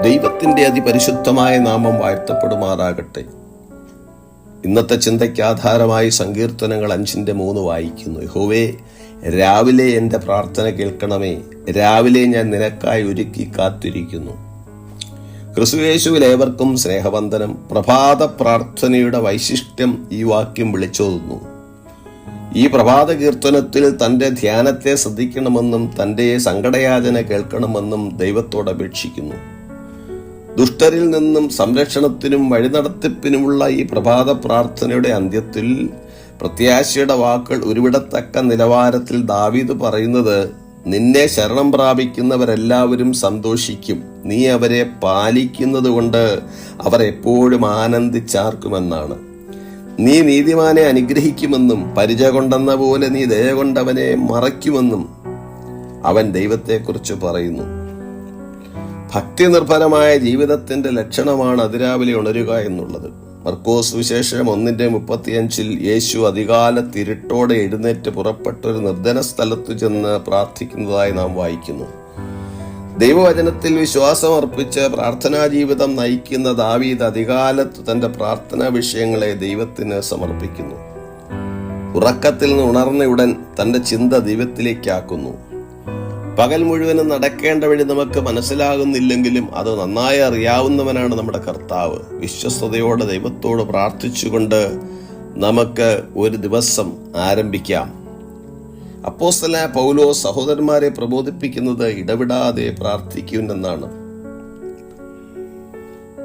ദൈവത്തിൻ്റെ അതിപരിശുദ്ധമായ നാമം വാഴ്ത്തപ്പെടുമാറാകട്ടെ. ഇന്നത്തെ ചിന്തയ്ക്ക് ആധാരമായി സങ്കീർത്തനങ്ങൾ 5:3 വായിക്കുന്നു. യഹോവേ, രാവിലെ എൻ്റെ പ്രാർത്ഥന കേൾക്കണമേ, രാവിലെ ഞാൻ നിനക്കായി ഒരുക്കി കാത്തിരിക്കുന്നു. ക്രിസ്തുയേശുവിൽ ഏവർക്കും സ്നേഹവന്ദനം. പ്രഭാത പ്രാർത്ഥനയുടെ വൈശിഷ്ട്യം ഈ വാക്യം വിളിച്ചോതുന്നു. ഈ പ്രഭാത കീർത്തനത്തിൽ തൻ്റെ ധ്യാനത്തെ ശ്രദ്ധിക്കണമെന്നും തൻ്റെ സങ്കടയാചന കേൾക്കണമെന്നും ദൈവത്തോട് അപേക്ഷിക്കുന്നു. ദുഷ്ടരിൽ നിന്നും സംരക്ഷണത്തിനും വഴിനടത്തിപ്പിനുമുള്ള ഈ പ്രഭാത പ്രാർത്ഥനയുടെ അന്ത്യത്തിൽ പ്രത്യാശയുടെ വാക്കുകൾ ഉരുവിടത്തക്ക നിലവാരത്തിൽ ദാവീദ് പറയുന്നത്, നിന്നെ ശരണം പ്രാപിക്കുന്നവരെല്ലാവരും സന്തോഷിക്കും, നീ അവരെ പാലിക്കുന്നത് കൊണ്ട് അവർ എപ്പോഴും ആനന്ദിച്ചാർക്കുമെന്നാണ്. നീ നീതിമാനെ അനുഗ്രഹിക്കുമെന്നും പരിച കൊണ്ടെന്ന പോലെ നീ ദയ കൊണ്ടവനെ മറയ്ക്കുമെന്നും അവൻ ദൈവത്തെക്കുറിച്ച് പറയുന്നു. ഭക്തി നിർഭരമായ ജീവിതത്തിന്റെ ലക്ഷണമാണ് അതിരാവിലെ ഉണരുക എന്നുള്ളത്. മർക്കോസ് സുവിശേഷം 1:35 യേശു അതികാലത്ത് ഇരുട്ടോടെ എഴുന്നേറ്റ് പുറപ്പെട്ടൊരു നിർജ്ജന സ്ഥലത്തു ചെന്ന് പ്രാർത്ഥിക്കുന്നതായി നാം വായിക്കുന്നു. ദൈവവചനത്തിൽ വിശ്വാസം അർപ്പിച്ച് പ്രാർത്ഥനാ ജീവിതം നയിക്കുന്ന ദാവീദ് അതികാലത്ത് തന്റെ പ്രാർത്ഥനാ വിഷയങ്ങളെ ദൈവത്തിന് സമർപ്പിക്കുന്നു. ഉറക്കത്തിൽ നിന്ന് ഉണർന്ന ഉടൻ തന്റെ ചിന്ത ദൈവത്തിലേക്കാക്കുന്നു. പകൽ മുഴുവനും നടക്കേണ്ട വഴി നമുക്ക് മനസ്സിലാകുന്നില്ലെങ്കിലും അത് നന്നായി അറിയാവുന്നവനാണ് നമ്മുടെ കർത്താവ്. വിശ്വസ്തയോടെ ദൈവത്തോട് പ്രാർത്ഥിച്ചുകൊണ്ട് നമുക്ക് ഒരു ദിവസം ആരംഭിക്കാം. അപ്പോസ്തലനായ പൗലോസ് സഹോദരന്മാരെ പ്രബോധിപ്പിക്കുന്നത് ഇടവിടാതെ പ്രാർത്ഥിക്കുമെന്നാണ്.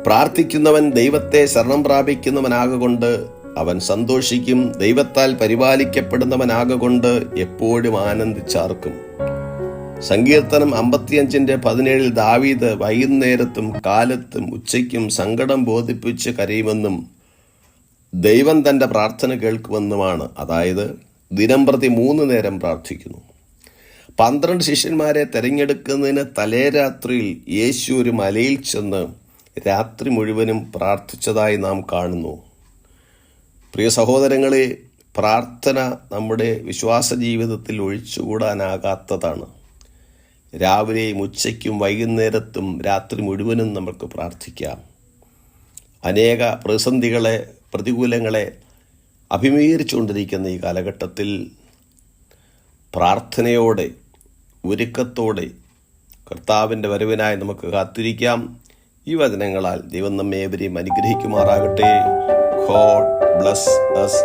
പ്രാർത്ഥിക്കുന്നവൻ ദൈവത്തെ ശരണം പ്രാപിക്കുന്നവനാകൊണ്ട് അവൻ സന്തോഷിക്കും, ദൈവത്താൽ പരിപാലിക്കപ്പെടുന്നവനാകൊണ്ട് എപ്പോഴും ആനന്ദിച്ചാർക്കും. സങ്കീർത്തനം 55:17 ദാവീദ് വൈകുന്നേരത്തും കാലത്തും ഉച്ചയ്ക്കും സങ്കടം ബോധിപ്പിച്ച് കരയുമെന്നും ദൈവം തന്റെ പ്രാർത്ഥന കേൾക്കുമെന്നുമാണ്. അതായത് ദിനംപ്രതി 3 നേരം പ്രാർത്ഥിക്കുന്നു. 12 ശിഷ്യന്മാരെ തെരഞ്ഞെടുക്കുന്നതിന് തലേരാത്രിയിൽ യേശു ഒരു മലയിൽ ചെന്ന് രാത്രി മുഴുവനും പ്രാർത്ഥിച്ചതായി നാം കാണുന്നു. പ്രിയ സഹോദരങ്ങളെ, പ്രാർത്ഥന നമ്മുടെ വിശ്വാസ ജീവിതത്തിൽ ഒഴിച്ചുകൂടാനാകാത്തതാണ്. രാവിലെയും ഉച്ചയ്ക്കും വൈകുന്നേരത്തും രാത്രി മുഴുവനും നമുക്ക് പ്രാർത്ഥിക്കാം. അനേക പ്രതിസന്ധികളെ, പ്രതികൂലങ്ങളെ അഭിമുഖീകരിച്ചുകൊണ്ടിരിക്കുന്ന ഈ കാലഘട്ടത്തിൽ പ്രാർത്ഥനയോടെ, ഒരുക്കത്തോടെ കർത്താവിൻ്റെ വരവിനായി നമുക്ക് കാത്തിരിക്കാം. ഈ വചനങ്ങളാൽ ദൈവം നമ്മെ ഏവരെയും അനുഗ്രഹിക്കുമാറാകട്ടെ. God bless us.